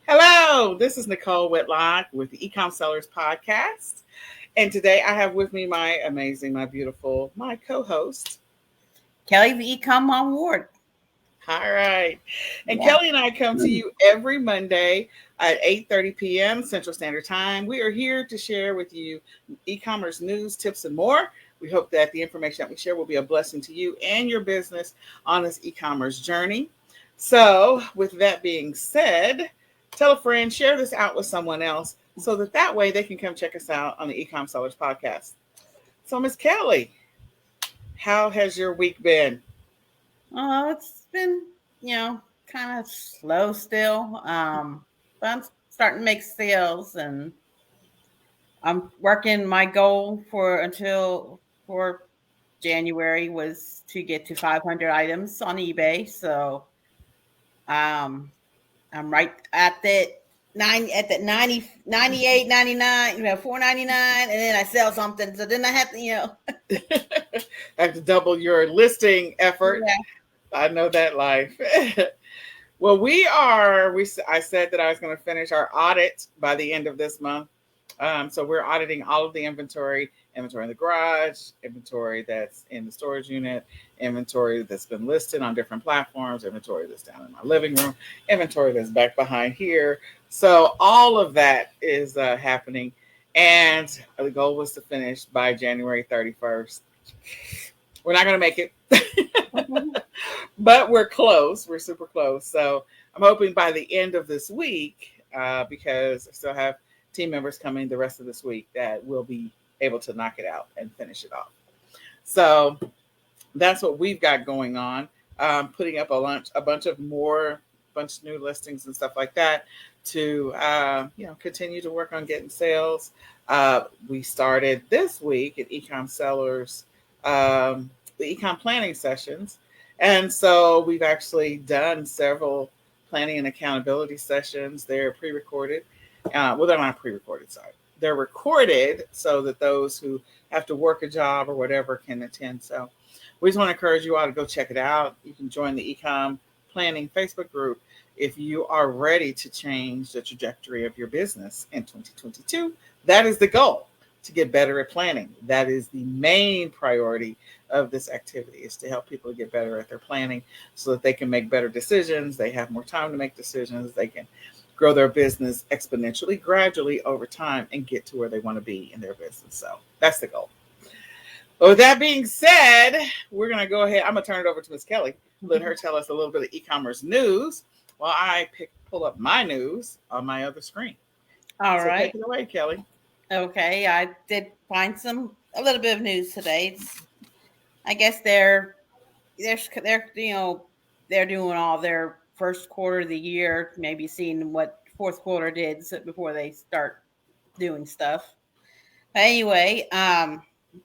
Hello, this is Nicole Whitlock with the eCom Sellers Podcast. And today I have with me my amazing, my beautiful, my co-host. Kelly, the eCom on Ward. All right. And Yeah. Kelly and I come to you every Monday at 8:30 p.m. Central Standard Time. We are here to share with you e-commerce news, tips, and more. We hope that the information that we share will be a blessing to you and your business on this e-commerce journey. So, with that being said, tell a friend, share this out with someone else so that way they can come check us out on the eCom Sellers Podcast. So, Miss Kelly, how has your week been? Oh, it's been, kind of slow still. But I'm starting to make sales and I'm working my goal for January was to get to 500 items on eBay. So, um, I'm right at that 90, 98, 99, 4.99, and then I sell something. So then I have to. I have to double your listing effort. Yeah. I know that life. Well, we are. I said that I was going to finish our audit by the end of this month. So we're auditing all of the inventory in the garage, inventory that's in the storage unit, inventory that's been listed on different platforms, inventory that's down in my living room, inventory that's back behind here. So all of that is happening, and the goal was to finish by January 31st. We're not going to make it, but we're close. We're super close. So I'm hoping by the end of this week, because I still have team members coming the rest of this week, that we'll be able to knock it out and finish it off. So that's what we've got going on. Putting up a bunch of new listings and stuff like that to continue to work on getting sales. We started this week at eCom Sellers, the ecom planning sessions. And so we've actually done several planning and accountability sessions. They're pre-recorded. Well, they're not pre-recorded, sorry. They're recorded so that those who have to work a job or whatever can attend. So we just want to encourage you all to go check it out. You can join the eCom Planning Facebook group if you are ready to change the trajectory of your business in 2022. That is the goal, to get better at planning. That is the main priority of this activity, is to help people get better at their planning so that they can make better decisions. They have more time to make decisions. They can grow their business exponentially, gradually over time, and get to where they want to be in their business. So that's the goal. But with that being said, we're going to go ahead. I'm going to turn it over to Ms. Kelly. Let her tell us a little bit of e-commerce news while I pull up my news on my other screen. All So right. take it away, Kelly. Okay, I did find a little bit of news today. I guess they're doing all their first quarter of the year, maybe seeing what fourth quarter did before they start doing stuff. But anyway,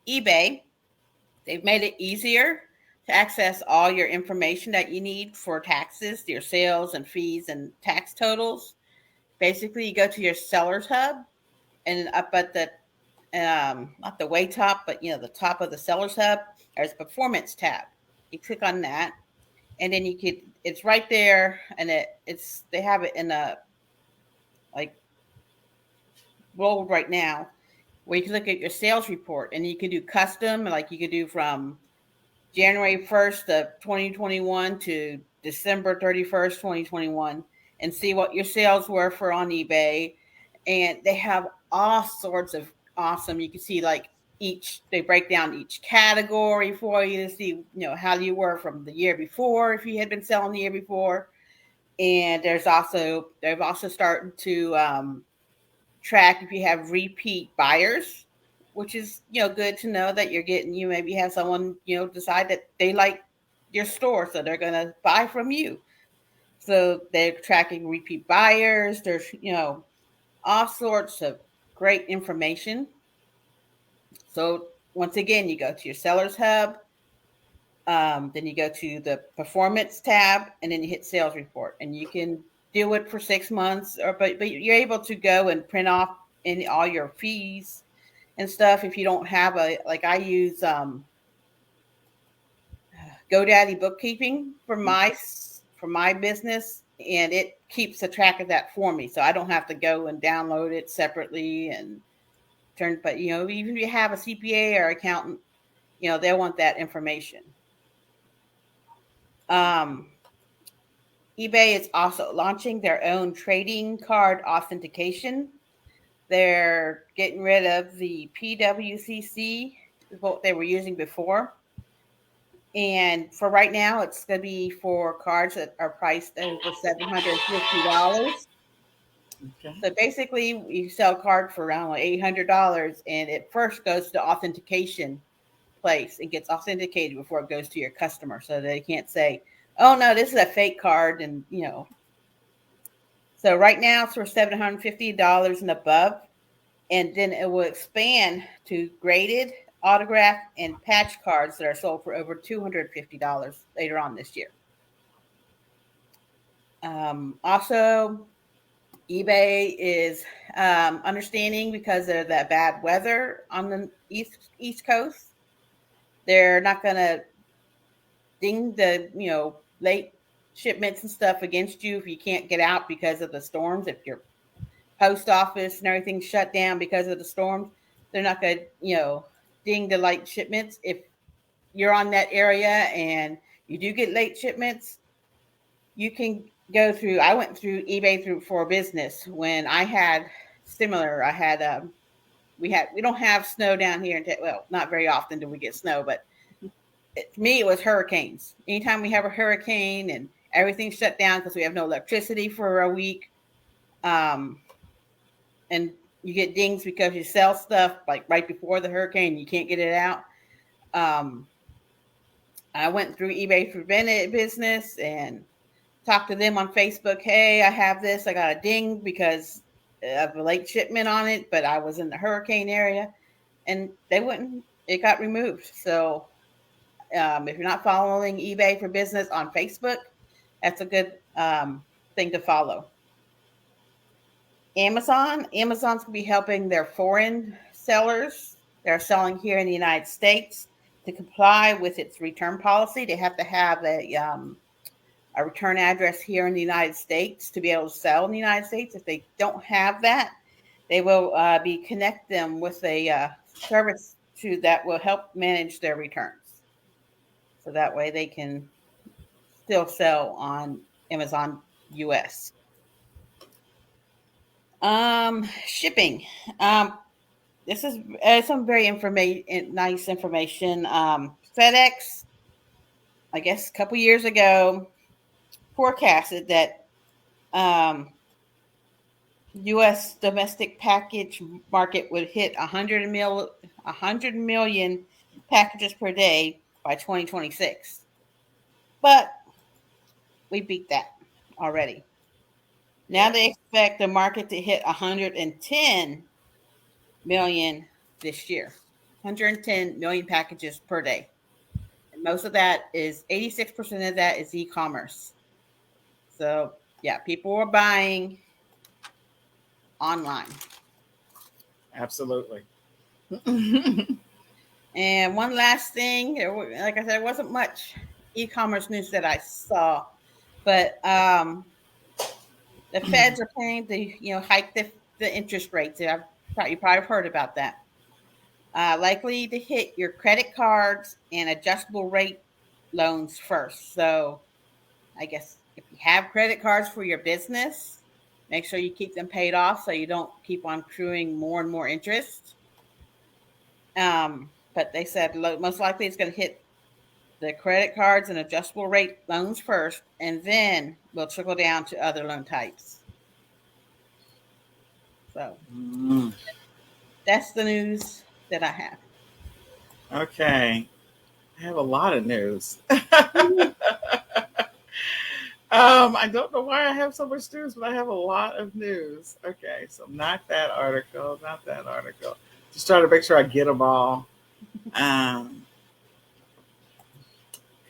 eBay, they've made it easier to access all your information that you need for taxes, your sales and fees and tax totals. Basically, you go to your seller's hub, and up at the not the way top, but the top of the seller's hub, there's a performance tab. You click on that, and then it's right there, and they have it in a like bold right now, where you can look at your sales report, and you can do custom, like you could do from January 1st of 2021 to December 31st, 2021, and see what your sales were for on eBay. And they have all sorts of awesome. You can see like they break down each category for you to see, how you were from the year before, if you had been selling the year before. And they've also started to track if you have repeat buyers, which is good to know that you maybe have someone decide that they like your store, so they're gonna buy from you. So they're tracking repeat buyers. There's all sorts of great information. So once again, you go to your sellers hub, then you go to the performance tab, and then you hit sales report, and you can do it for 6 months, but you're able to go and print off all your fees and stuff if you don't have I use GoDaddy bookkeeping for my business. and it keeps a track of that for me, so I don't have to go and download it separately and turn. But even if you have a CPA or accountant, they'll want that information. eBay is also launching their own trading card authentication. They're getting rid of the PWCC, what they were using before. And for right now, it's going to be for cards that are priced over $750. Okay. So basically, you sell a card for around like $800, and it first goes to the authentication place and gets authenticated before it goes to your customer, so they can't say, "Oh no, this is a fake card," and So right now it's for $750 and above, and then it will expand to graded, autograph, and patch cards that are sold for over $250 later on this year. Also, eBay is understanding because of the bad weather on the East Coast. They're not going to ding the late shipments and stuff against you if you can't get out because of the storms. If your post office and everything shut down because of the storms, they're not going to ding the late shipments. If you're on that area and you do get late shipments, you can go through. I went through eBay for business when I had similar. I had we don't have snow down here. Well, not very often do we get snow, but to me it was hurricanes. Anytime we have a hurricane and everything's shut down because we have no electricity for a week, and you get dings because you sell stuff like right before the hurricane, you can't get it out. I went through eBay for business and talked to them on Facebook. Hey, I have this. I got a ding because of a late shipment on it, but I was in the hurricane area, and they wouldn't. It got removed. So if you're not following eBay for business on Facebook, that's a good thing to follow. Amazon's going to be helping their foreign sellers that are selling here in the United States to comply with its return policy. They have to have a return address here in the United States to be able to sell in the United States. If they don't have that, they will connect them with a service that will help manage their returns. So that way they can still sell on Amazon US. Shipping. This is some very nice information. FedEx, I guess a couple years ago, forecasted that U.S. domestic package market would hit 100 million packages per day by 2026. But we beat that already. Now they expect the market to hit 110 million this year. 110 million packages per day. And most of that is 86% of that is e-commerce. So yeah, people are buying online. Absolutely. And one last thing, like I said, there wasn't much e-commerce news that I saw, but the feds are planning to hike the interest rates. You probably have heard about that. Likely to hit your credit cards and adjustable rate loans first. So I guess if you have credit cards for your business, make sure you keep them paid off so you don't keep on accruing more and more interest. But they said most likely it's going to hit the credit cards and adjustable rate loans first, and then we'll trickle down to other loan types. So that's the news that I have. Okay. I have a lot of news. I don't know why I have so much news, but I have a lot of news. Okay, so not that article, not that article. Just trying to make sure I get them all.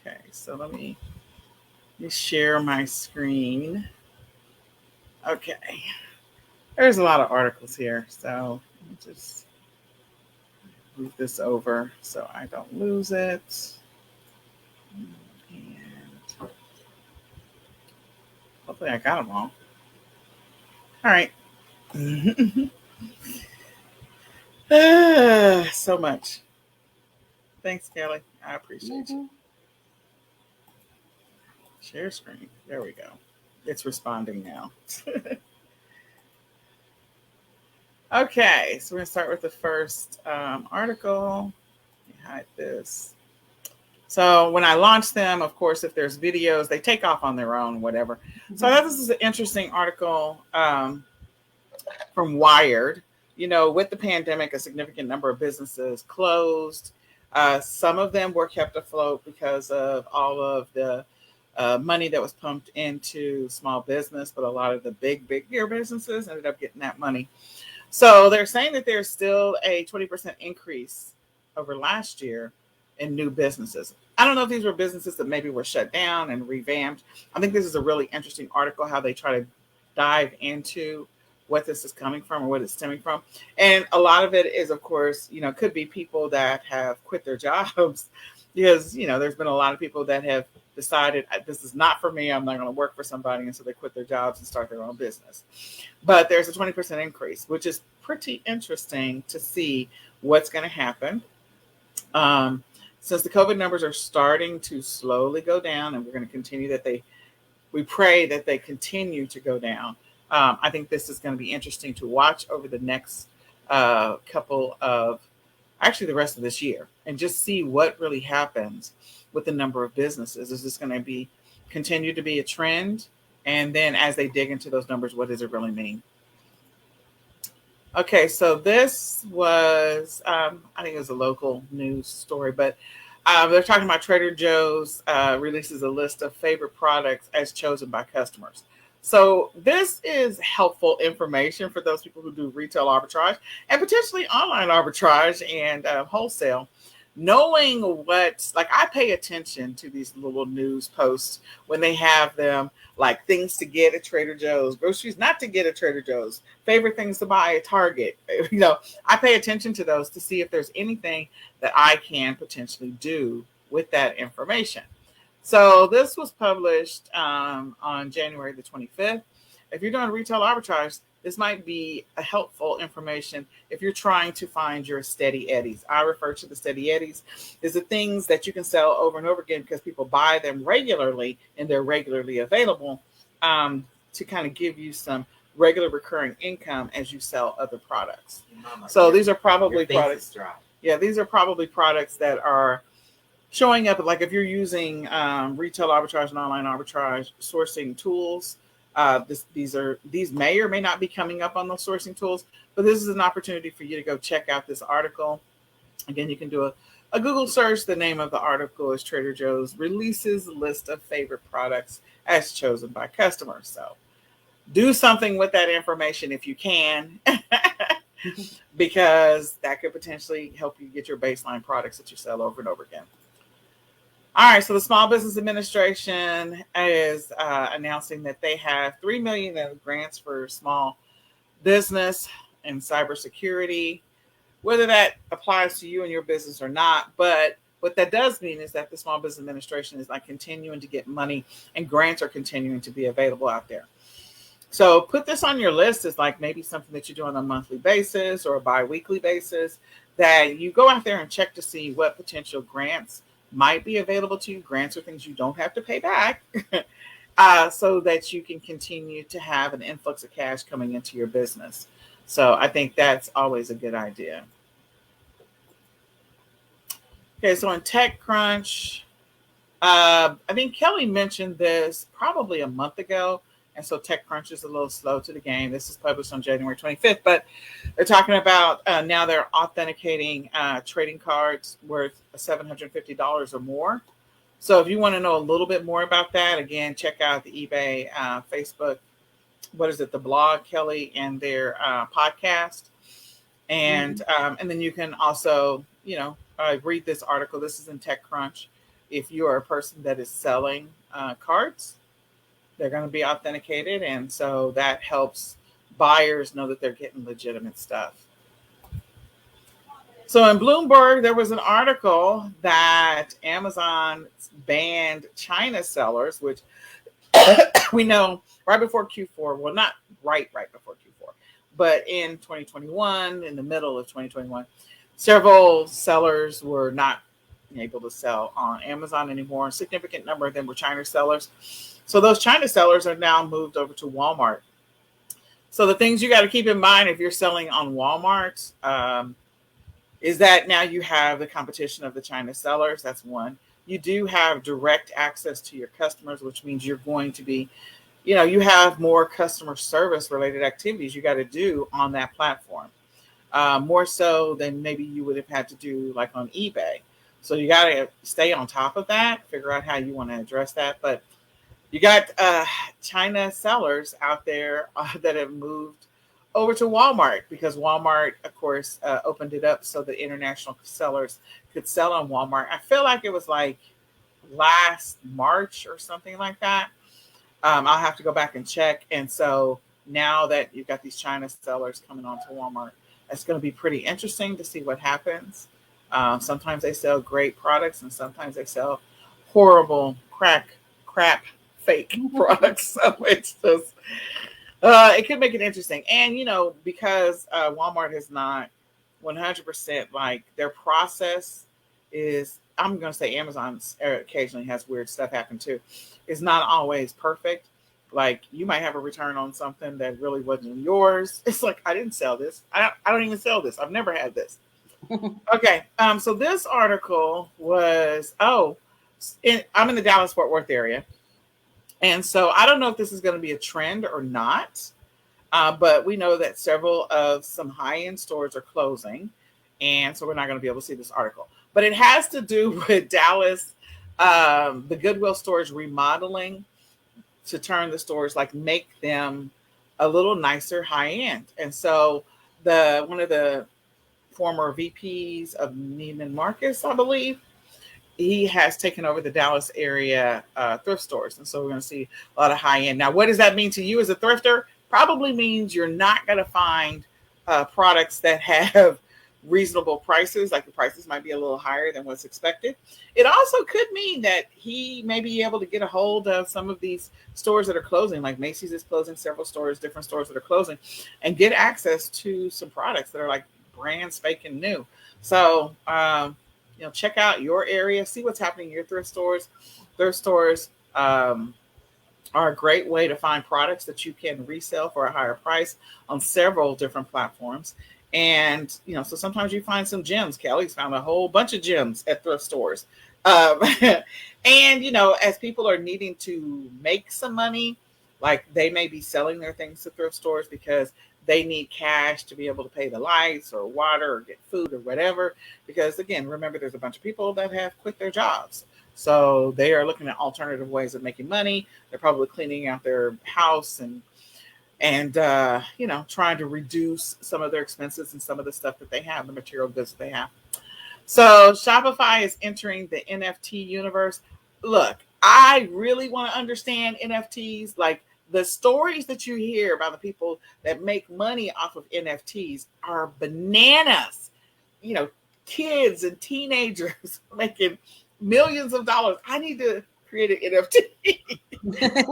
Okay, so let me share my screen. Okay, there's a lot of articles here, so let me just move this over so I don't lose it. And Hopefully I got them all. All right. So much. Thanks, Kelly. I appreciate you. Share screen. There we go. It's responding now. Okay, so we're going to start with the first article. Let me hide this. So when I launch them, of course, if there's videos, they take off on their own, whatever. So I thought this is an interesting article from Wired. You know, with the pandemic, a significant number of businesses closed. Some of them were kept afloat because of all of the money that was pumped into small business, but a lot of the bigger businesses ended up getting that money. So they're saying that there's still a 20% increase over last year in new businesses. I don't know if these were businesses that maybe were shut down and revamped. I think this is a really interesting article, how they try to dive into what this is coming from or what it's stemming from. And a lot of it is, of course, you know, could be people that have quit their jobs because, you know, there's been a lot of people that have decided this is not for me. I'm not going to work for somebody. And so they quit their jobs and start their own business. But there's a 20% increase, which is pretty interesting to see what's going to happen. Since the COVID numbers are starting to slowly go down, and we're going to continue we pray that they continue to go down. I think this is going to be interesting to watch over the next actually the rest of this year, and just see what really happens with the number of businesses. Is this going to continue to be a trend? And then as they dig into those numbers, what does it really mean? Okay, so this was, I think it was a local news story, but they're talking about Trader Joe's releases a list of favorite products as chosen by customers. So this is helpful information for those people who do retail arbitrage and potentially online arbitrage and wholesale. Knowing I pay attention to these little news posts when they have them, like things to get at Trader Joe's, groceries not to get at Trader Joe's, favorite things to buy at Target. You know, I pay attention to those to see if there's anything that I can potentially do with that information. So this was published on January the 25th. If you're doing retail arbitrage, this might be a helpful information if you're trying to find your steady eddies. I refer to the steady eddies as the things that you can sell over and over again because people buy them regularly and they're regularly available, to kind of give you some regular recurring income as you sell other products. So these are probably products. Yeah, these are probably products that are showing up. Like if you're using retail arbitrage and online arbitrage sourcing tools, these may or may not be coming up on those sourcing tools, but this is an opportunity for you to go check out this article. Again, you can do a Google search. The name of the article is Trader Joe's releases list of favorite products as chosen by customers. So do something with that information if you can, because that could potentially help you get your baseline products that you sell over and over again. All right, so the Small Business Administration is announcing that they have $3 million in grants for small business and cybersecurity. Whether that applies to you and your business or not, but what that does mean is that the Small Business Administration is like continuing to get money, and grants are continuing to be available out there. So put this on your list as like maybe something that you do on a monthly basis or a bi-weekly basis, that you go out there and check to see what potential grants might be available to you. Grants are things you don't have to pay back, so that you can continue to have an influx of cash coming into your business. So I think that's always a good idea. Okay, so in TechCrunch, I think Kelly mentioned this probably a month ago, and so TechCrunch is a little slow to the game. This is published on January 25th, but they're talking about now they're authenticating trading cards worth $750 or more. So if you want to know a little bit more about that, again, check out the eBay, Facebook, the blog, Kelly, and their podcast. And then you can also, read this article. This is in TechCrunch. If you are a person that is selling cards, they're going to be authenticated. And so that helps buyers know that they're getting legitimate stuff. So in Bloomberg, there was an article that Amazon banned China sellers, which We know right before Q4, well, not right before Q4, but in 2021, in the middle of 2021, several sellers were not able to sell on Amazon anymore. A significant number of them were China sellers. So those China sellers are now moved over to Walmart. So the things you got to keep in mind if you're selling on Walmart is that now you have the competition of the China sellers. That's one. You do have direct access to your customers, which means you're going to be, you have more customer service related activities you got to do on that platform, more so than maybe you would have had to do like on eBay. So you got to stay on top of that, figure out how you want to address that. But you got China sellers out there that have moved over to Walmart because Walmart, of course, opened it up so that international sellers could sell on Walmart. I feel like it was like last March or something like that. I'll have to go back and check. And so now that you've got these China sellers coming onto Walmart, it's going to be pretty interesting to see what happens. Sometimes they sell great products and sometimes they sell horrible crap, fake products. So it's just, it could make it interesting. And, because Walmart is not 100% like their process is, I'm going to say Amazon occasionally has weird stuff happen too. It's not always perfect. Like you might have a return on something that really wasn't yours. It's like, I didn't sell this. I don't even sell this. I've never had this. Okay. So this article was, I'm in the Dallas Fort Worth area. And so I don't know if this is going to be a trend or not. But we know that several of some high-end stores are closing. And so we're not going to be able to see this article. But it has to do with Dallas, the Goodwill stores remodeling to turn the stores, like make them a little nicer high-end. And so one of the former VPs of Neiman Marcus, I believe, he has taken over the Dallas area thrift stores. And so we're going to see a lot of high-end. Now, what does that mean to you as a thrifter? Probably means you're not going to find products that have reasonable prices, like the prices might be a little higher than what's expected. It also could mean that he may be able to get a hold of some of these stores that are closing, like Macy's is closing several stores, different stores that are closing, and get access to some products that are like brand spanking new. So, check out your area, see what's happening in your thrift stores. Thrift stores are a great way to find products that you can resell for a higher price on several different platforms. And, so sometimes you find some gems. Kelly's found a whole bunch of gems at thrift stores. And, as people are needing to make some money, like they may be selling their things to thrift stores because they need cash to be able to pay the lights or water or get food or whatever. Because again, remember, there's a bunch of people that have quit their jobs. So they are looking at alternative ways of making money. They're probably cleaning out their house and trying to reduce some of their expenses and some of the stuff that they have, the material goods that they have. So Shopify is entering the NFT universe. Look, I really want to understand NFTs. Like the stories that you hear about the people that make money off of NFTs are bananas. Kids and teenagers making millions of dollars. I need to create an NFT.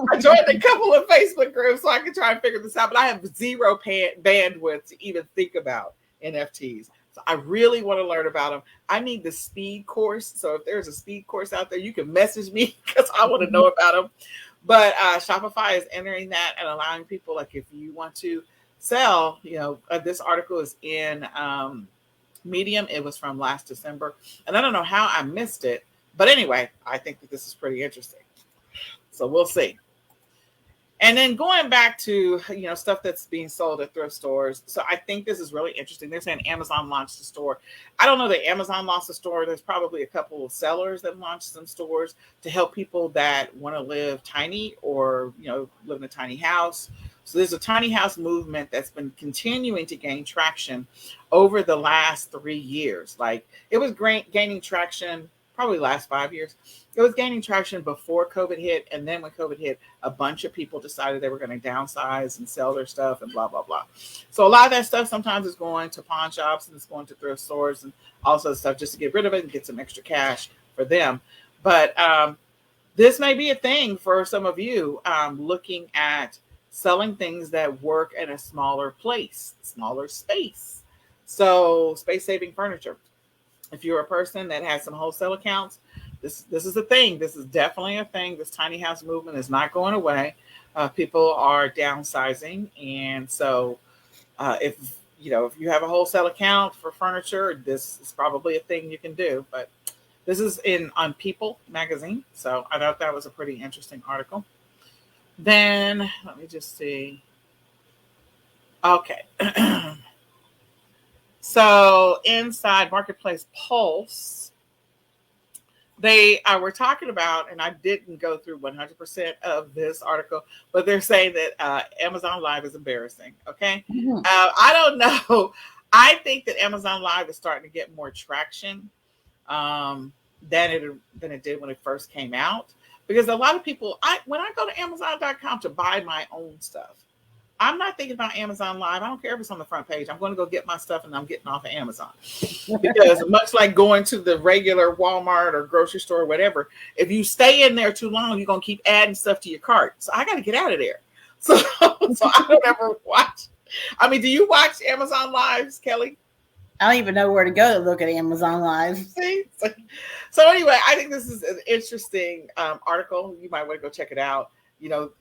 I joined a couple of Facebook groups so I can try and figure this out, but I have zero bandwidth to even think about NFTs. So I really want to learn about them. I need the speed course. So if there's a speed course out there, you can message me because I want to know about them. But Shopify is entering that and allowing people, like if you want to sell, this article is in Medium. It was from last December. And I don't know how I missed it. But anyway, I think that this is pretty interesting. So we'll see. And then going back to, stuff that's being sold at thrift stores. So I think this is really interesting. They're saying Amazon launched a store. I don't know that Amazon launched a store. There's probably a couple of sellers that launched some stores to help people that want to live tiny or, live in a tiny house. So there's a tiny house movement that's been continuing to gain traction over the last 3 years. Like it was gaining traction probably last 5 years. It was gaining traction before COVID hit. And then when COVID hit, a bunch of people decided they were going to downsize and sell their stuff and blah, blah, blah. So a lot of that stuff sometimes is going to pawn shops and it's going to thrift stores and all sorts of stuff just to get rid of it and get some extra cash for them. But this may be a thing for some of you, looking at selling things that work in a smaller place, smaller space. So space saving furniture. If you're a person that has some wholesale accounts, this is a thing. This is definitely a thing. This tiny house movement is not going away. People are downsizing, and so if if you have a wholesale account for furniture, this is probably a thing you can do. But this is in on People magazine, so I thought that was a pretty interesting article. Then let me just see. Okay. So inside Marketplace Pulse, they were talking about, and I didn't go through 100% of this article, but they're saying that Amazon Live is embarrassing. Okay. Mhm. I don't know. I think that Amazon Live is starting to get more traction than it did when it first came out. Because a lot of people, when I go to Amazon.com to buy my own stuff, I'm not thinking about Amazon Live. I don't care if it's on the front page. I'm going to go get my stuff and I'm getting off of Amazon. Because much like going to the regular Walmart or grocery store or whatever, if you stay in there too long, you're going to keep adding stuff to your cart. So I got to get out of there. So I don't ever watch. I mean, do you watch Amazon Lives, Kelly? I don't even know where to go to look at Amazon Live. See? So anyway, I think this is an interesting article. You might want to go check it out.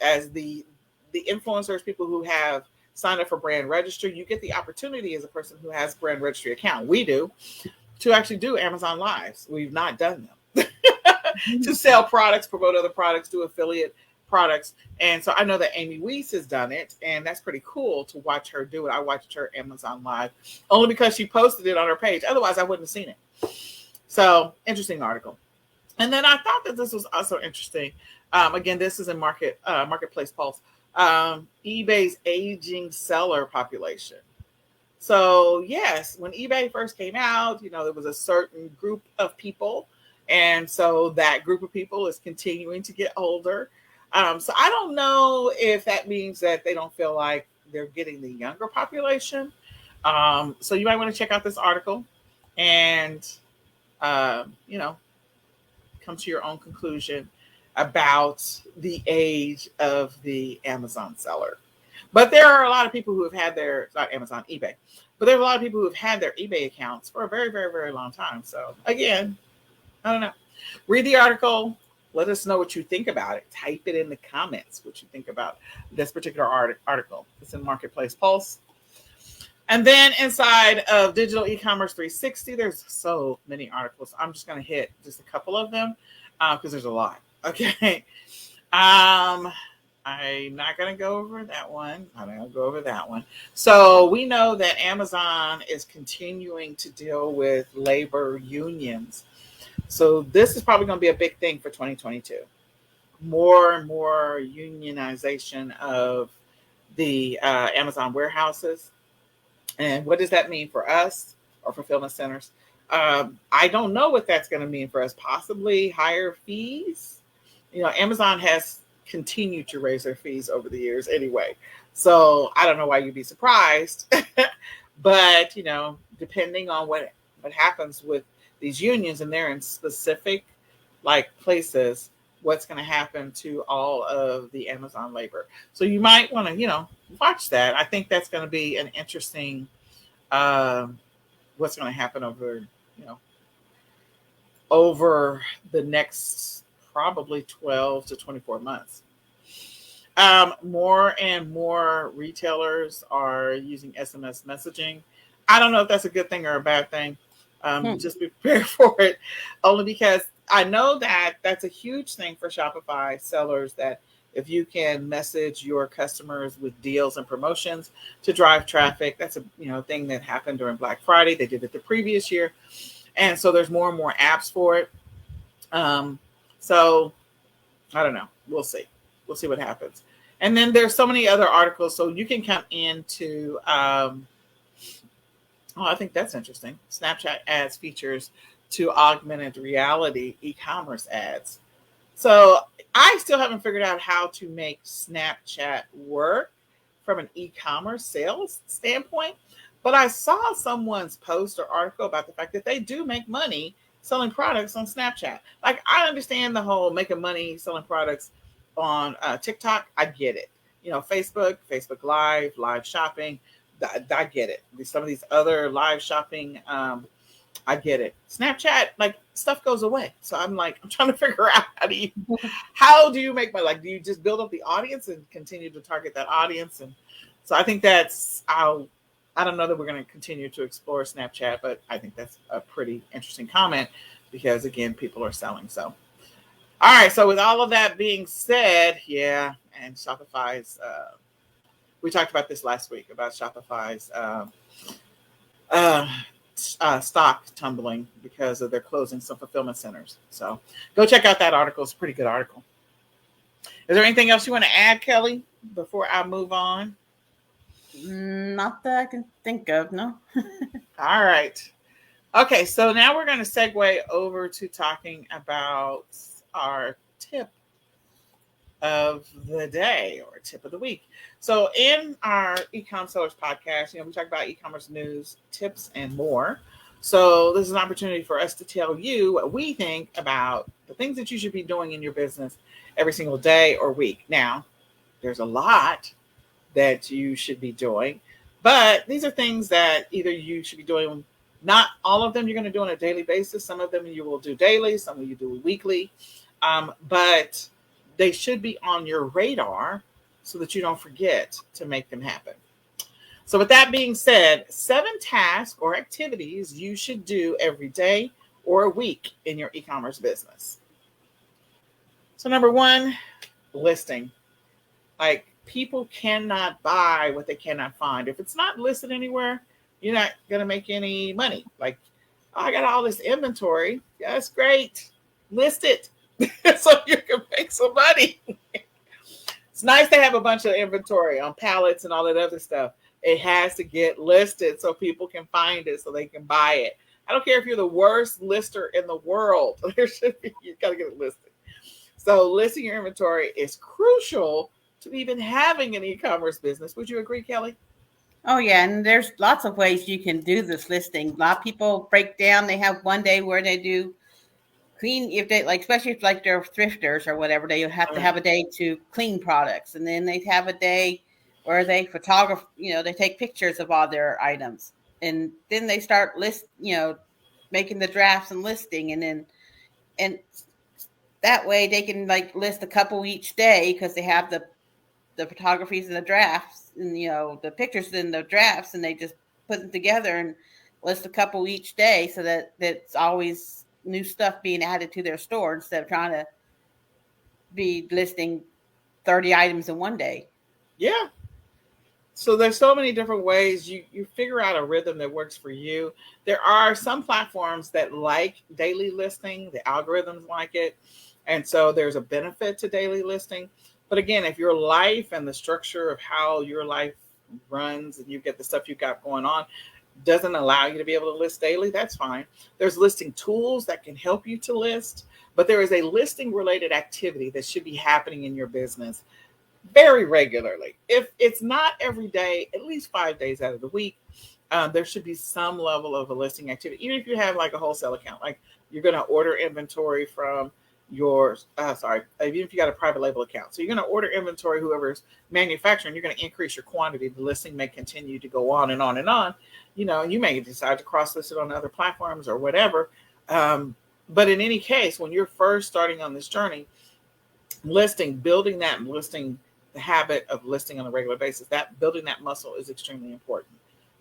As the influencers, people who have signed up for brand registry, you get the opportunity as a person who has brand registry account. We do to actually do Amazon Lives. We've not done them to sell products, promote other products, do affiliate products. And so I know that Amy Weiss has done it, and that's pretty cool to watch her do it. I watched her Amazon Live only because she posted it on her page. Otherwise, I wouldn't have seen it. So interesting article. And then I thought that this was also interesting. Again, this is in Marketplace Pulse. eBay's aging seller population. So yes, when eBay first came out, there was a certain group of people, and so that group of people is continuing to get older. So I don't know if that means that they don't feel like they're getting the younger population. So you might want to check out this article and come to your own conclusion about the age of the Amazon seller. But there are a lot of people who have had not Amazon, eBay, but there's a lot of people who have had their eBay accounts for a very, very, very long time. So again, I don't know. Read the article. Let us know what you think about it. Type it in the comments what you think about this particular article. It's in Marketplace Pulse. And then inside of Digital eCommerce 360, there's so many articles. I'm just going to hit just a couple of them because there's a lot. Okay. I'm not going to go over that one. I'm going to go over that one. So we know that Amazon is continuing to deal with labor unions. So this is probably going to be a big thing for 2022. More and more unionization of the Amazon warehouses. And what does that mean for us or fulfillment centers? I don't know what that's going to mean for us. Possibly higher fees. Amazon has continued to raise their fees over the years anyway. So I don't know why you'd be surprised. But, depending on what happens with these unions, and they're in specific places, what's going to happen to all of the Amazon labor. So you might want to, watch that. I think that's going to be an interesting, what's going to happen over the next probably 12 to 24 months. More and more retailers are using SMS messaging. I don't know if that's a good thing or a bad thing. Just be prepared for it, only because I know that that's a huge thing for Shopify sellers, that if you can message your customers with deals and promotions to drive traffic, that's a thing that happened during Black Friday. They did it the previous year. And so there's more and more apps for it. So I don't know. We'll see. We'll see what happens. And then there's so many other articles. So you can come into I think that's interesting. Snapchat adds features to augmented reality e-commerce ads. So I still haven't figured out how to make Snapchat work from an e-commerce sales standpoint. But I saw someone's post or article about the fact that they do make money selling products on Snapchat. Like, I understand the whole making money selling products on TikTok. I get it. Facebook Live, live shopping. I get it. Some of these other live shopping, I get it. Snapchat, like, stuff goes away. So I'm trying to figure out how do you make money? Like, do you just build up the audience and continue to target that audience? And so I think I don't know that we're going to continue to explore Snapchat, but I think that's a pretty interesting comment because, again, people are selling. So, all right. So with all of that being said, yeah, and Shopify's, we talked about this last week about Shopify's stock tumbling because of their closing some fulfillment centers. So go check out that article. It's a pretty good article. Is there anything else you want to add, Kelly, before I move on? Not that I can think of, no. All right. Okay, so now we're going to segue over to talking about our tip of the day or tip of the week. So in our eCom Sellers podcast, we talk about e-commerce news, tips, and more. So this is an opportunity for us to tell you what we think about the things that you should be doing in your business every single day or week. Now, there's a lot that you should be doing, but these are things that either you should be doing, not all of them you're going to do on a daily basis. Some of them you will do daily, some of you do weekly, but they should be on your radar so that you don't forget to make them happen. So with that being said, 7 tasks or activities you should do every day or a week in your e-commerce business. So number 1, listing. Like, people cannot buy what they cannot find. If it's not listed anywhere, you're not going to make any money. Like, oh, I got all this inventory. Yeah, that's great. List it so you can make some money. It's nice to have a bunch of inventory on pallets and all that other stuff. It has to get listed so people can find it so they can buy it. I don't care if you're the worst lister in the world. You got to get it listed. So listing your inventory is crucial to even having an e-commerce business. Would you agree, Kelly? Oh yeah, and there's lots of ways you can do this listing. A lot of people break down. They have one day where they do clean, if they like, especially if like they're thrifters or whatever, they have to have a day to clean products, and then they have a day where they photograph. They take pictures of all their items, and then they start making the drafts and listing, and that way they can like list a couple each day because they have the photographies and the drafts and the pictures in the drafts, and they just put them together and list a couple each day so that it's always new stuff being added to their store instead of trying to be listing 30 items in one day. Yeah. So there's so many different ways you figure out a rhythm that works for you. There are some platforms that like daily listing, the algorithms like it. And so there's a benefit to daily listing. But again, if your life and the structure of how your life runs and you get the stuff you got going on doesn't allow you to be able to list daily, that's fine. There's listing tools that can help you to list, but there is a listing related activity that should be happening in your business very regularly. If it's not every day, at least 5 days out of the week, there should be some level of a listing activity. Even if you have like a wholesale account, like you're going to order inventory from even if you got a private label account. So you're going to order inventory, whoever's manufacturing, you're going to increase your quantity. The listing may continue to go on and on and on. You may decide to cross-list it on other platforms or whatever. But in any case, when you're first starting on this journey, building the habit of listing on a regular basis, building that muscle is extremely important.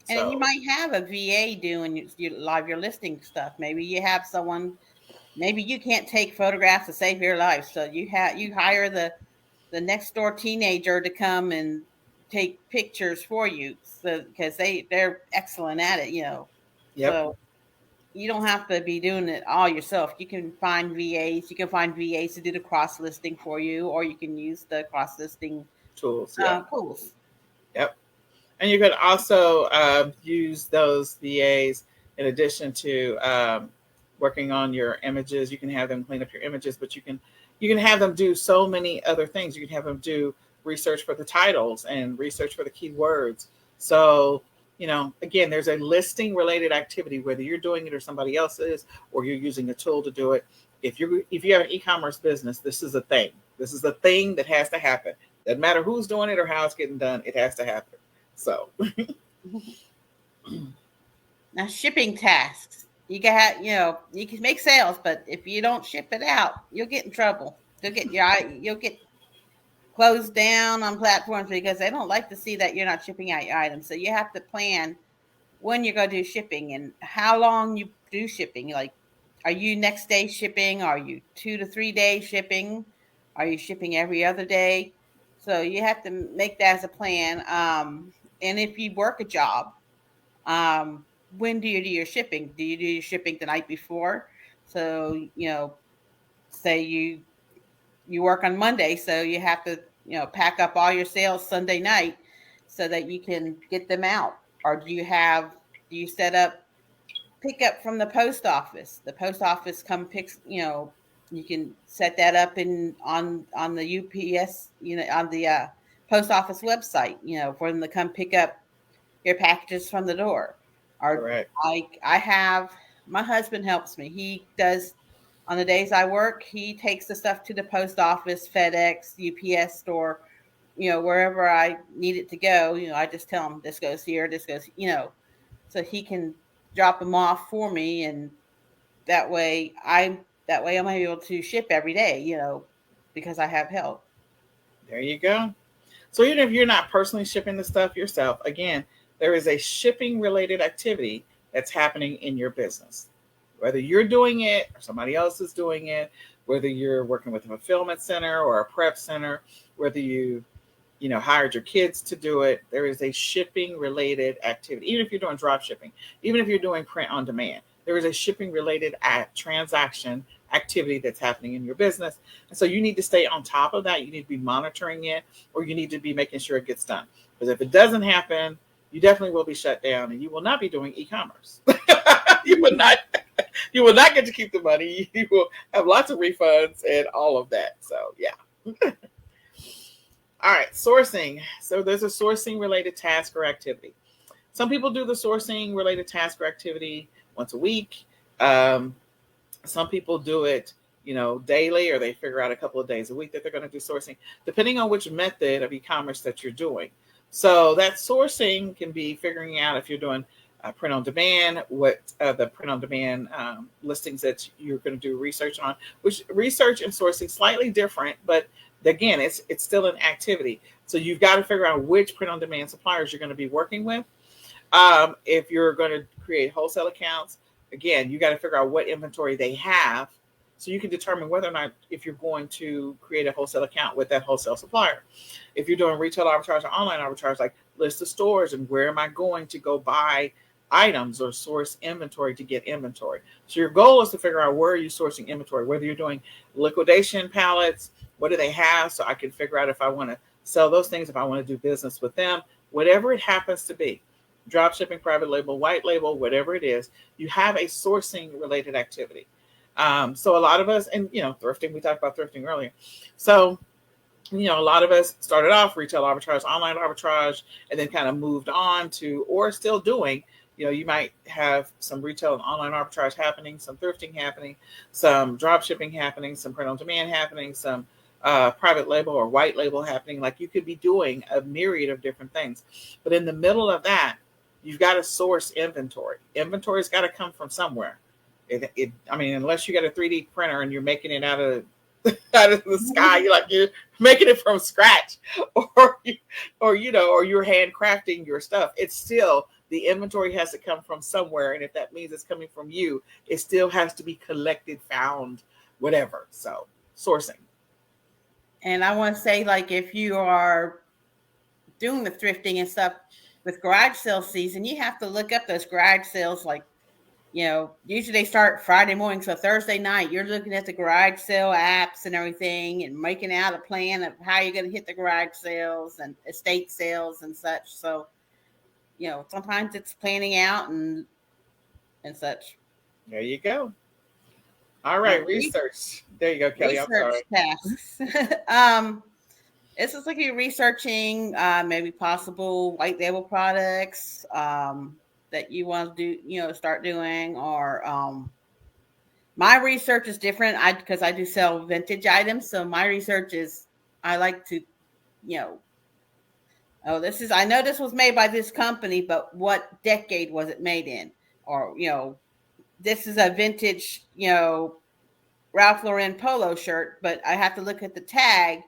And you might have a VA doing your listing stuff. Maybe you have someone. Maybe you can't take photographs to save your life, so you hire the next door teenager to come and take pictures for you, so because they're excellent at it, Yep. So you don't have to be doing it all yourself. You can find VAs. You can find VAs to do the cross listing for you, or you can use the cross listing tools. Yep. And you could also use those VAs in addition to working on your images. You can have them clean up your images, but you can have them do so many other things. You can have them do research for the titles and research for the keywords. So Again, there's a listing related activity, whether you're doing it or somebody else is, or you're using a tool to do it. If you have an e-commerce business, this is a thing. This is a thing that has to happen. Doesn't matter who's doing it or how it's getting done. It has to happen. So Now, shipping tasks. You can make sales, but if you don't ship it out, you'll get in trouble. You'll get closed down on platforms because they don't like to see that you're not shipping out your items. So you have to plan when you're going to do shipping and how long you do shipping. Like, are you next day shipping? Are you 2 to 3 day shipping? Are you shipping every other day? So you have to make that as a plan. And if you work a job, when do you do your shipping? Do you do your shipping the night before? So, say you work on Monday, so you have to, pack up all your sales Sunday night so that you can get them out. Or do you set up pick up from the post office? The post office come picks, you can set that up on the UPS, on the post office website, for them to come pick up your packages from the door. Or correct. I have my husband helps me. He does on the days I work. He takes the stuff to the post office, FedEx, UPS store, wherever I need it to go. I just tell him this goes here, this goes, so he can drop them off for me, and that way I'm able to ship every day. Because I have help. There you go. So even if you're not personally shipping the stuff yourself, again, there is a shipping related activity that's happening in your business. Whether you're doing it or somebody else is doing it, whether you're working with a fulfillment center or a prep center, whether you hired your kids to do it, there is a shipping related activity. Even if you're doing drop shipping, even if you're doing print on demand, there is a shipping related transaction activity that's happening in your business. And so you need to stay on top of that. You need to be monitoring it, or you need to be making sure it gets done. Because if it doesn't happen, you definitely will be shut down and you will not be doing e-commerce. you will not you will not get to keep the money. You will have lots of refunds and all of that. So yeah. All right, sourcing. So there's a sourcing related task or activity. Some people do the sourcing related task or activity once a week. Some people do it, daily, or they figure out a couple of days a week that they're going to do sourcing, depending on which method of e-commerce that you're doing. So that sourcing can be figuring out if you're doing print on demand, what the print on demand listings that you're going to do research on, which research and sourcing slightly different, but again, it's still an activity. So you've got to figure out which print on demand suppliers you're going to be working with. If you're going to create wholesale accounts, again, you got to figure out what inventory they have so you can determine whether or not if you're going to create a wholesale account with that wholesale supplier. If you're doing retail arbitrage or online arbitrage, like list of stores and where am I going to go buy items or source inventory to get inventory. So your goal is to figure out where are you sourcing inventory, whether you're doing liquidation pallets, what do they have, so I can figure out if I want to sell those things, if I want to do business with them, whatever it happens to be. Drop shipping, private label, white label, whatever it is, you have a sourcing related activity. So a lot of us, and thrifting, we talked about thrifting earlier. So, a lot of us started off retail arbitrage, online arbitrage, and then kind of moved on to, or still doing, you might have some retail and online arbitrage happening, some thrifting happening, some drop shipping happening, some print on demand happening, some private label or white label happening. Like you could be doing a myriad of different things. But in the middle of that, you've got to source inventory. Inventory's got to come from somewhere. Unless you got a 3D printer and you're making it out of the sky, you're making it from scratch, or you're handcrafting your stuff. It's still, the inventory has to come from somewhere, and if that means it's coming from you, it still has to be collected, found, whatever. So sourcing. And I want to say, like, if you are doing the thrifting and stuff with garage sale season, you have to look up those garage sales. Like, usually they start Friday morning. So Thursday night, you're looking at the garage sale apps and everything and making out a plan of how you're going to hit the garage sales and estate sales and such. So, sometimes it's planning out and such. There you go. All right, research. There you go, Kelly. I'm sorry. Research tasks. It's just like you're researching maybe possible white label products that you want to do, start doing, or my research is different. Because I do sell vintage items, so my research is I like to, you know, oh, I know this was made by this company, but what decade was it made in? Or, this is a vintage, Ralph Lauren polo shirt, but I have to look at the tag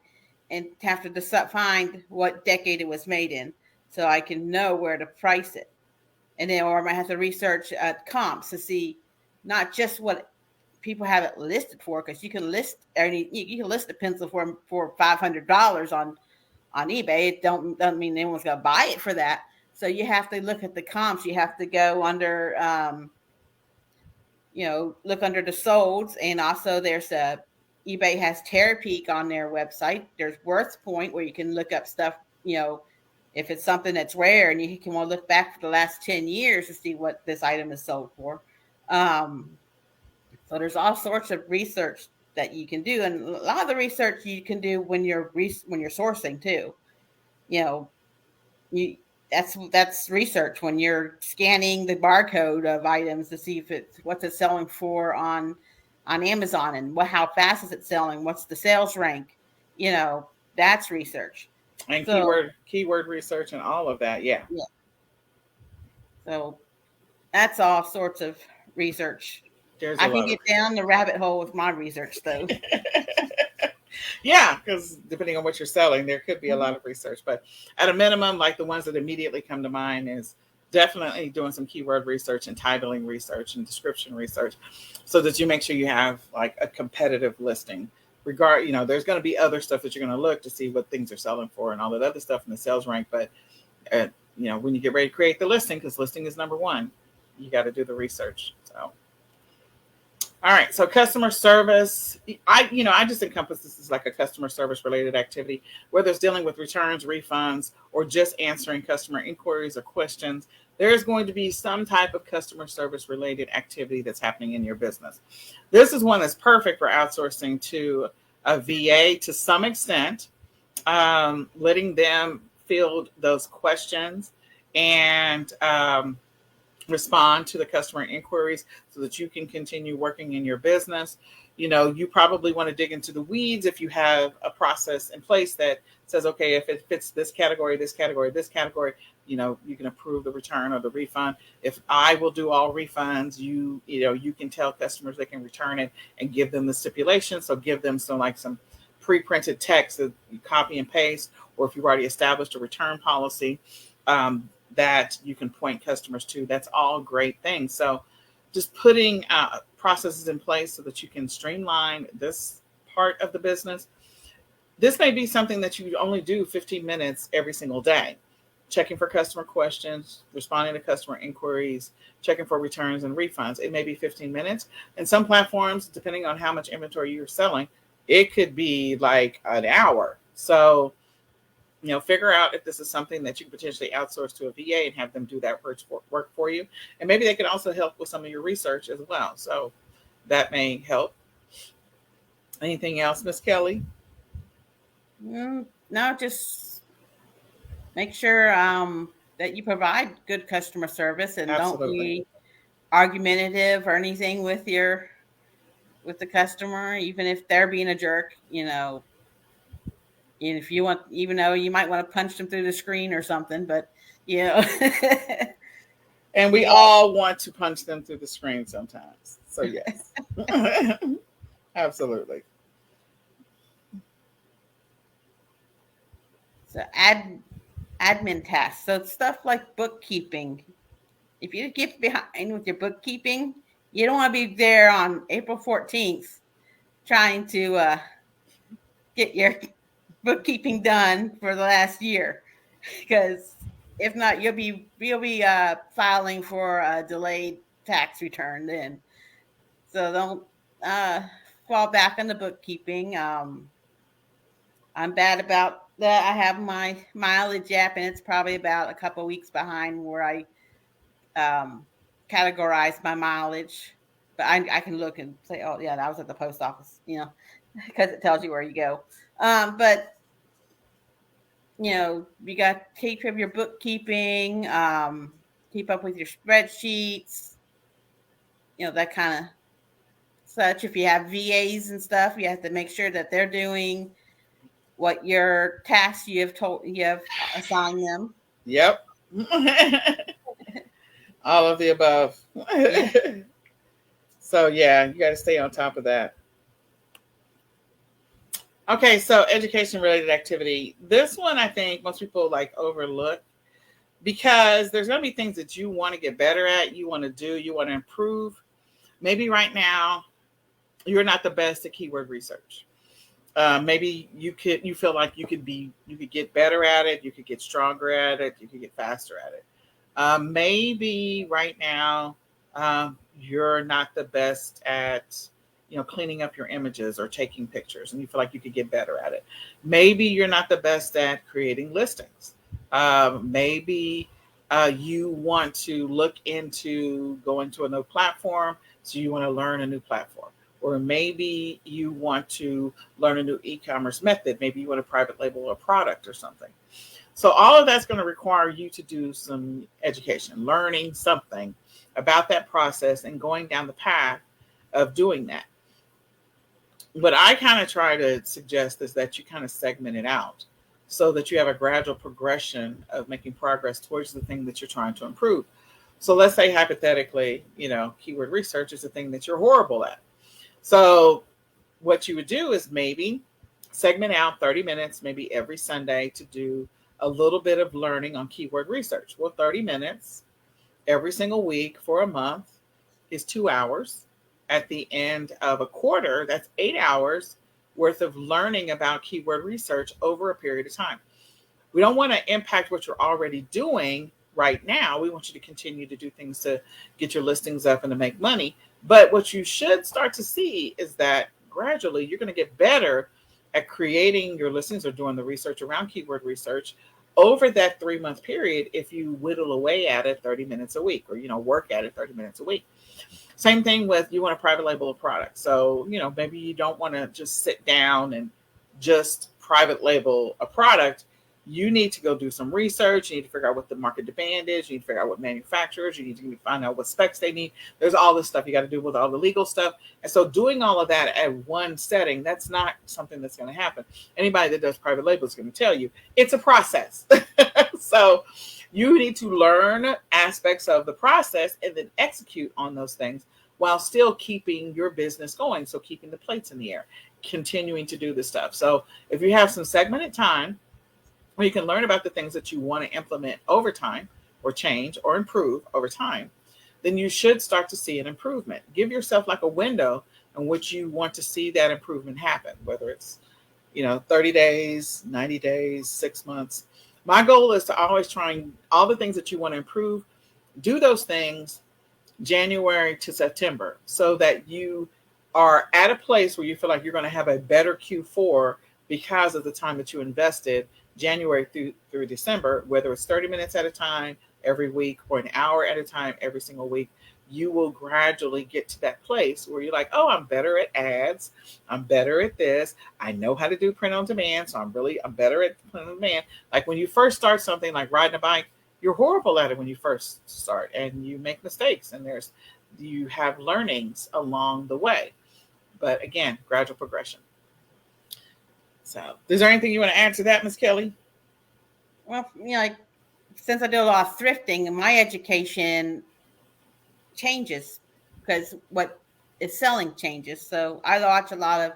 and have to find what decade it was made in so I can know where to price it. And then, or I might have to research comps to see not just what people have it listed for, because you can list you can list a pencil for $500 on eBay. It doesn't mean anyone's going to buy it for that. So you have to look at the comps. You have to go under look under the solds, and also there's eBay has Terapeak on their website. There's Worth Point where you can look up stuff, if it's something that's rare, and you can look back for the last 10 years to see what this item is sold for. So there's all sorts of research that you can do, and a lot of the research you can do when you're sourcing too. You that's research when you're scanning the barcode of items to see if what's it selling for on Amazon, and how fast is it selling, what's the sales rank. That's research. And So, keyword research and all of that. Yeah. So that's all sorts of research. There's I a can lot get down the rabbit hole with my research though. Yeah, because depending on what you're selling, there could be a lot of research. But at a minimum, like the ones that immediately come to mind is definitely doing some keyword research and titling research and description research, so that you make sure you have like a competitive listing. There's going to be other stuff that you're going to look to see what things are selling for and all that other stuff in the sales rank. But when you get ready to create the listing, because listing is number one, you got to do the research. So. All right, so customer service, I just encompass this as like a customer service related activity, whether it's dealing with returns, refunds, or just answering customer inquiries or questions. There's going to be some type of customer service related activity that's happening in your business. This is one that's perfect for outsourcing to a VA to some extent, letting them field those questions and respond to the customer inquiries so that you can continue working in your business. You probably want to dig into the weeds if you have a process in place that says, okay, if it fits this category, this category, this category, you can approve the return or the refund. If I will do all refunds, you can tell customers they can return it and give them the stipulations. So give them some pre-printed text that you copy and paste, or if you've already established a return policy, that you can point customers to. That's all great things. So just putting processes in place so that you can streamline this part of the business. This may be something that you only do 15 minutes every single day. Checking for customer questions, responding to customer inquiries, checking for returns and refunds. It may be 15 minutes. And some platforms, depending on how much inventory you're selling, it could be like an hour. So figure out if this is something that you can potentially outsource to a VA and have them do that work for you. And maybe they can also help with some of your research as well. So that may help. Anything else, Miss Kelly? No, just make sure that you provide good customer service and don't Absolutely. be argumentative or anything with the customer, even if they're being a jerk. And if you want, even though you might want to punch them through the screen or something, but you know, And we yeah. all want to punch them through the screen sometimes. So yes. Absolutely. So admin tasks. So stuff like bookkeeping. If you get behind with your bookkeeping, you don't want to be there on April 14th trying to get your bookkeeping done for the last year, because if not, you'll be filing for a delayed tax return then. So don't uh, fall back on the bookkeeping. I'm bad about that. I have my mileage app, and it's probably about a couple weeks behind where I um, categorize my mileage. But I can look and say, oh yeah, that was at the post office, because it tells you where you go. But You got to take care of your bookkeeping, keep up with your spreadsheets, that kind of such. If you have VAs and stuff, you have to make sure that they're doing what your tasks you have assigned them. Yep. All of the above. Yeah. So yeah, you got to stay on top of that. Okay, so education related activity. This one I think most people like overlook because there's going to be things that you want to get better at, you want to do, you want to improve. Maybe right now you're not the best at keyword research. Maybe you feel like you could get better at it, you could get stronger at it, you could get faster at it. Maybe right now you're not the best at cleaning up your images or taking pictures, and you feel like you could get better at it. Maybe you're not the best at creating listings. Maybe you want to look into going to a new platform, so you want to learn a new platform. Or maybe you want to learn a new e-commerce method. Maybe you want to private label a product or something. So all of that's going to require you to do some education, learning something about that process and going down the path of doing that. What I kind of try to suggest is that you kind of segment it out so that you have a gradual progression of making progress towards the thing that you're trying to improve. So let's say hypothetically, keyword research is a thing that you're horrible at. So what you would do is maybe segment out 30 minutes, maybe every Sunday, to do a little bit of learning on keyword research. Well, 30 minutes every single week for a month is 2 hours. At the end of a quarter, that's 8 hours worth of learning about keyword research over a period of time. We don't want to impact what you're already doing right now. We want you to continue to do things to get your listings up and to make money. But what you should start to see is that gradually you're going to get better at creating your listings or doing the research around keyword research over that 3-month period if you whittle away at it 30 minutes a week, or work at it 30 minutes a week. Same thing with, you want to private label a product. So maybe you don't want to just sit down and just private label a product. You need to go do some research. You need to figure out what the market demand is. You need to figure out what manufacturers. You need to find out what specs they need. There's all this stuff you got to do with all the legal stuff. And so doing all of that at one setting, that's not something that's going to happen. Anybody that does private label is going to tell you it's a process. So you need to learn aspects of the process and then execute on those things while still keeping your business going. So keeping the plates in the air, continuing to do this stuff. So if you have some segmented time where you can learn about the things that you want to implement over time or change or improve over time, then you should start to see an improvement. Give yourself like a window in which you want to see that improvement happen, whether it's 30 days, 90 days, 6 months. My goal is to always try all the things that you want to improve, do those things January to September, so that you are at a place where you feel like you're going to have a better Q4 because of the time that you invested January through December, whether it's 30 minutes at a time every week or an hour at a time every single week. You will gradually get to that place where you're like, oh, I'm better at ads. I'm better at this. I know how to do print on demand. So I'm better at print on demand. Like when you first start something like riding a bike, you're horrible at it when you first start, and you make mistakes, and you have learnings along the way. But again, gradual progression. So is there anything you want to add to that, Ms. Kelly? Well, like, since I do a lot of thrifting, my education changes because what is selling changes. So I watch a lot of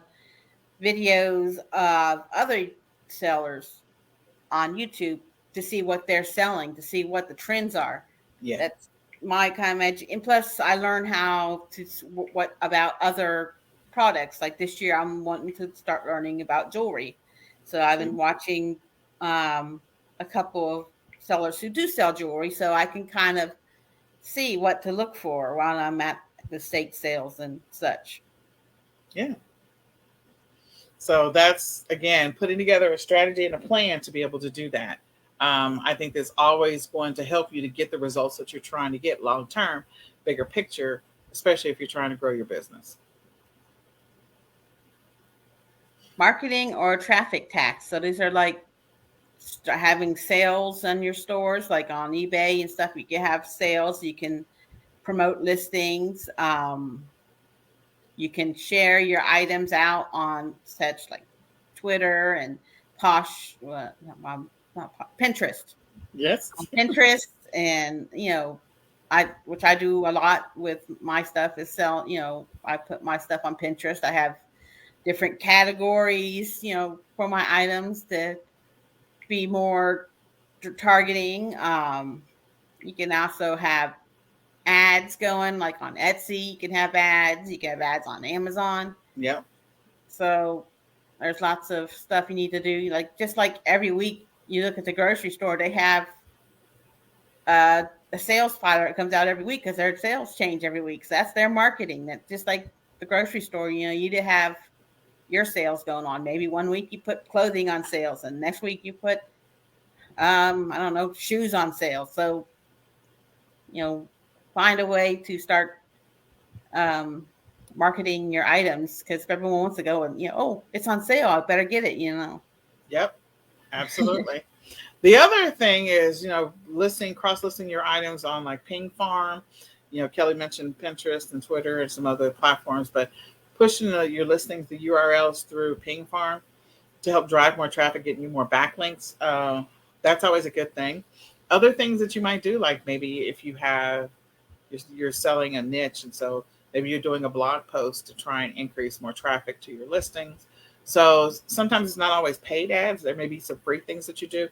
videos of other sellers on YouTube to see what they're selling, to see what the trends are. Yeah. That's my kind of and plus I learn how to what about other products. Like this year, I'm wanting to start learning about jewelry. So I've been watching a couple of sellers who do sell jewelry, so I can kind of see what to look for while I'm at the estate sales and such. Yeah. So that's, again, putting together a strategy and a plan to be able to do that. I think that's always going to help you to get the results that you're trying to get long term, bigger picture, especially if you're trying to grow your business. Marketing or traffic tax. So these are like start having sales on your stores, like on eBay and stuff. You can have sales. You can promote listings. You can share your items out on such like Twitter and Posh, Pinterest. Yes. On Pinterest, and which I do a lot with my stuff is sell. I put my stuff on Pinterest. I have different categories, for my items to be more targeting. You can also have ads going, like on Etsy. You can have ads. You can have ads on Amazon. Yep. So there's lots of stuff you need to do. Like just like every week, you look at the grocery store, they have a sales flyer that comes out every week because their sales change every week. So that's their marketing. That just like the grocery store, you to have your sales going on. Maybe one week you put clothing on sales, and next week you put I don't know, shoes on sale. So find a way to start marketing your items, because everyone wants to go and oh, it's on sale, I better get it. Yep. Absolutely. The other thing is, cross-listing your items on like Ping Farm. Kelly mentioned Pinterest and Twitter and some other platforms, but pushing your listings, the URLs through Ping Farm to help drive more traffic, getting you more backlinks. That's always a good thing. Other things that you might do, like maybe if you're selling a niche, and so maybe you're doing a blog post to try and increase more traffic to your listings. So sometimes it's not always paid ads. There may be some free things that you do.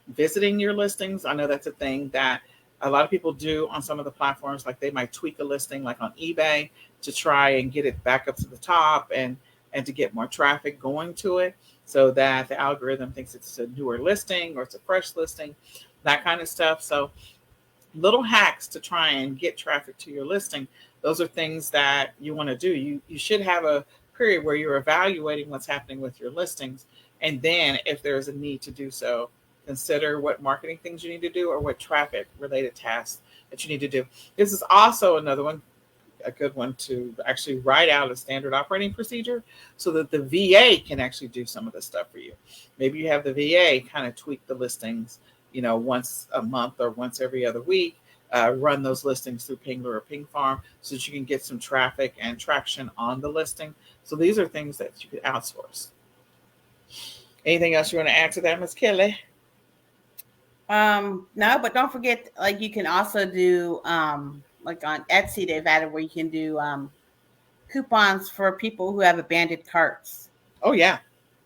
Revisiting your listings. I know that's a thing that a lot of people do on some of the platforms. Like they might tweak a listing, like on eBay, to try and get it back up to the top and to get more traffic going to it, so that the algorithm thinks it's a newer listing or it's a fresh listing, that kind of stuff. So little hacks to try and get traffic to your listing. Those are things that you want to do. You should have a period where you're evaluating what's happening with your listings. And then if there's a need to do so, consider what marketing things you need to do or what traffic related tasks that you need to do. This is also another one, a good one, to actually write out a standard operating procedure so that the VA can actually do some of this stuff for you. Maybe you have the VA kind of tweak the listings, once a month or once every other week, run those listings through Pingler or Ping Farm so that you can get some traffic and traction on the listing. So these are things that you could outsource. Anything else you want to add to that, Ms. Kelly? No, but don't forget, like you can also do like on Etsy, they've added where you can do coupons for people who have abandoned carts. Oh yeah,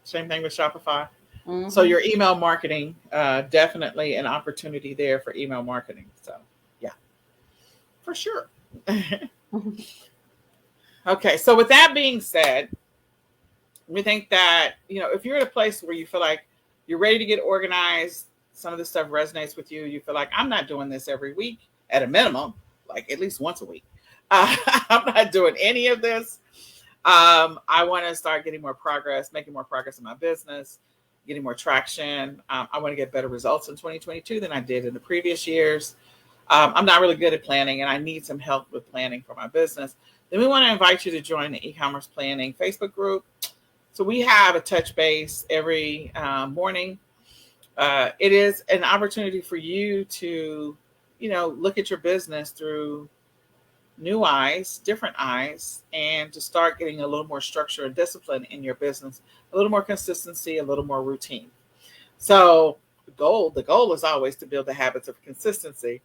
same thing with Shopify. Mm-hmm. So your email marketing, definitely an opportunity there for email marketing. So yeah, for sure. Okay, so with that being said, we think that, if you're at a place where you feel like you're ready to get organized, some of this stuff resonates with you, you feel like I'm not doing this every week at a minimum, like at least once a week. I'm not doing any of this. I want to start getting more progress, making more progress in my business, getting more traction. I want to get better results in 2022 than I did in the previous years. I'm not really good at planning, and I need some help with planning for my business. Then we want to invite you to join the e-commerce planning Facebook group. So we have a touch base every morning. It is an opportunity for you to, look at your business through new eyes, different eyes, and to start getting a little more structure and discipline in your business, a little more consistency, a little more routine. So the goal is always to build the habits of consistency.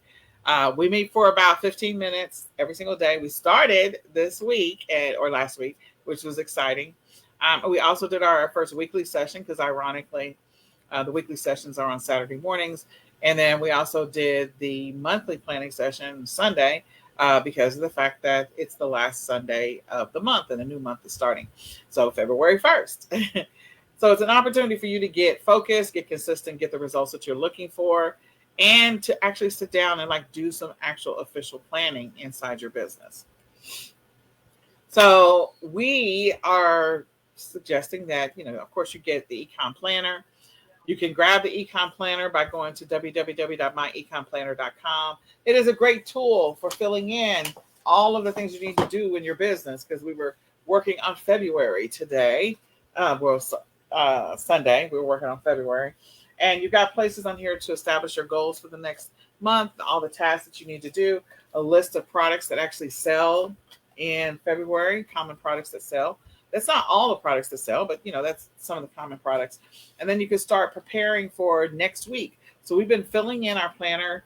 We meet for about 15 minutes every single day. We started this week or last week, which was exciting. We also did our first weekly session because ironically, the weekly sessions are on Saturday mornings. And then we also did the monthly planning session Sunday because of the fact that it's the last Sunday of the month and a new month is starting. So February 1st. So it's an opportunity for you to get focused, get consistent, get the results that you're looking for, and to actually sit down and do some actual official planning inside your business. So we are suggesting that, of course, you get the eCom planner. You can grab the eCom planner by going to www.myecomplanner.com. It is a great tool for filling in all of the things you need to do in your business, because we were working on February today. Sunday. We were working on February. And you've got places on here to establish your goals for the next month, all the tasks that you need to do, a list of products that actually sell in February, common products that sell. That's not all the products that sell, but that's some of the common products. And then you can start preparing for next week. So we've been filling in our planner,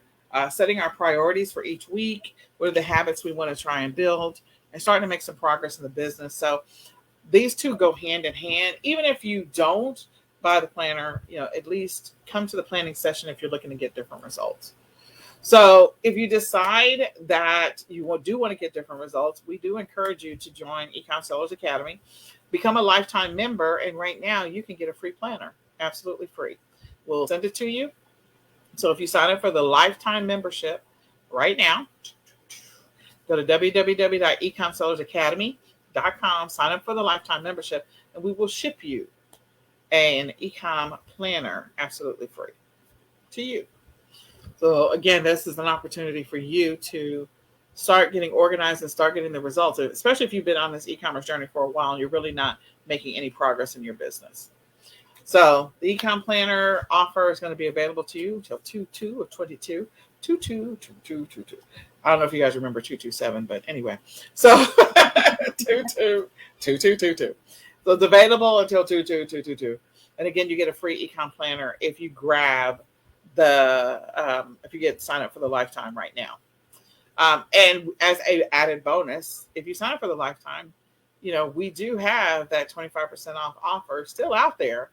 setting our priorities for each week. What are the habits we want to try and build, and starting to make some progress in the business. So these two go hand in hand. Even if you don't buy the planner, at least come to the planning session if you're looking to get different results. So if you decide that you do want to get different results, we do encourage you to join eCom Sellers Academy, become a lifetime member, and right now you can get a free planner, absolutely free. We'll send it to you. So if you sign up for the lifetime membership right now, go to www.ecomsellersacademy.com, sign up for the lifetime membership, and we will ship you an eCom planner absolutely free to you. So again, this is an opportunity for you to start getting organized and start getting the results, especially if you've been on this e-commerce journey for a while and you're really not making any progress in your business. So the eCom planner offer is going to be available to you until 2/2 of 22. 2/2. I don't know if you guys remember 227, but anyway. So 2/2. So it's available until 2/2. And again, you get a free ecom planner if you grab if you sign up for the lifetime right now. And as a added bonus, if you sign up for the lifetime, we do have that 25% off offer still out there.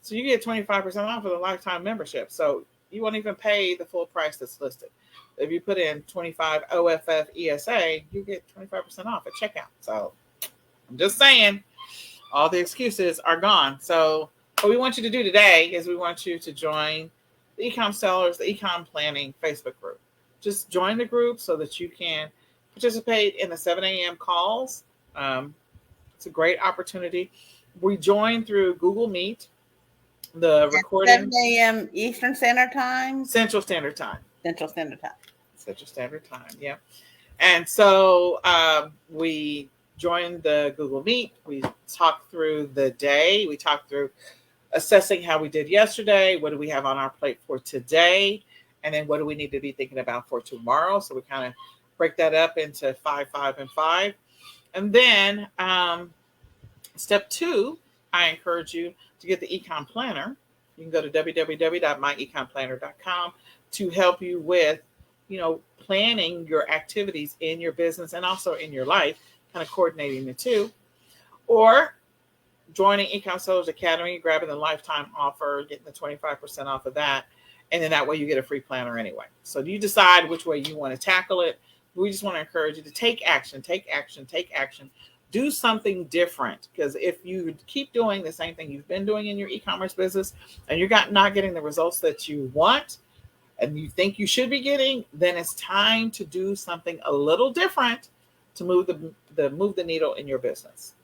So you get 25% off of the lifetime membership. So you won't even pay the full price that's listed. If you put in 25 OFF ESA, you get 25% off at checkout. So I'm just saying, all the excuses are gone. So what we want you to do today is we want you to join the eCom Sellers, the eCom Planning Facebook group. Just join the group so that you can participate in the 7 a.m. calls. It's a great opportunity. We join through Google Meet. The recording 7 a.m. Eastern Standard Time. Central Standard Time. Central Standard Time. Yeah. And so we join the Google Meet. We talk through the day. We talk through assessing how we did yesterday. What do we have on our plate for today? And then what do we need to be thinking about for tomorrow? So we kind of break that up into 5, 5, and 5. And then step 2, I encourage you to get the eCom planner. You can go to www.myecomplanner.com to help you with, planning your activities in your business and also in your life, kind of coordinating the two. Or joining eCom Sellers Academy, grabbing the lifetime offer, getting the 25% off of that. And then that way you get a free planner anyway. So you decide which way you want to tackle it. We just want to encourage you to take action. Do something different, because if you keep doing the same thing you've been doing in your e-commerce business and you're not getting the results that you want and you think you should be getting, then it's time to do something a little different to move the needle in your business.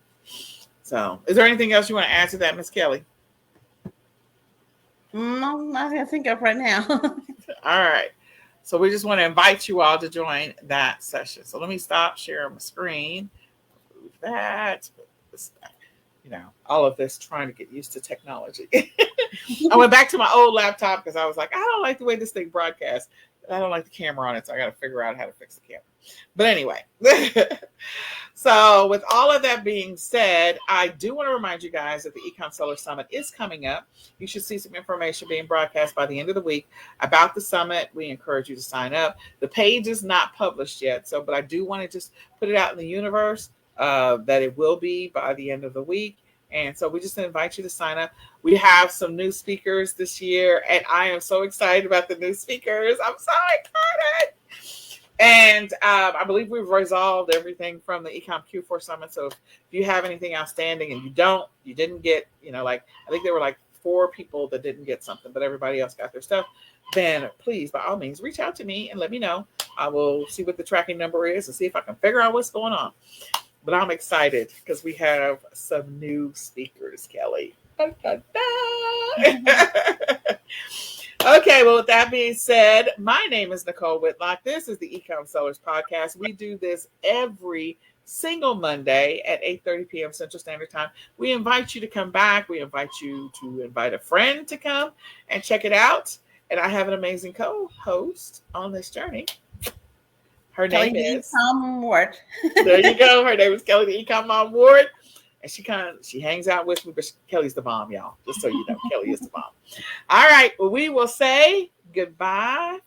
So is there anything else you want to add to that, Ms. Kelly? No, not that I think of right now. All right. So we just want to invite you all to join that session. So let me stop sharing my screen. That, all of this trying to get used to technology. I went back to my old laptop because I was like, I don't like the way this thing broadcasts. I don't like the camera on it, so I got to figure out how to fix the camera. But anyway, so with all of that being said, I do want to remind you guys that the eCom Seller Summit is coming up. You should see some information being broadcast by the end of the week about the summit. We encourage you to sign up. The page is not published yet, but I do want to just put it out in the universe that it will be by the end of the week. And so we just invite you to sign up. We have some new speakers this year, and I am so excited about the new speakers. I'm so excited. And I believe we've resolved everything from the eCom Q4 Summit. So if you have anything outstanding and you didn't get, I think there were like 4 people that didn't get something, but everybody else got their stuff, then please, by all means, reach out to me and let me know. I will see what the tracking number is and see if I can figure out what's going on. But I'm excited because we have some new speakers, Kelly. Okay, well, with that being said, my name is Nicole Whitlock. This is the eCom Sellers Podcast. We do this every single Monday at 8:30 p.m. Central Standard Time. We invite you to come back. We invite you to invite a friend to come and check it out. And I have an amazing co-host on this journey. Her Kelly name the is, eCom Ward. there you go. Her name is Kelly the eCom Mom Ward. And she hangs out with me, but Kelly's the mom, y'all. Just so you know, Kelly is the mom. All right. Well, we will say goodbye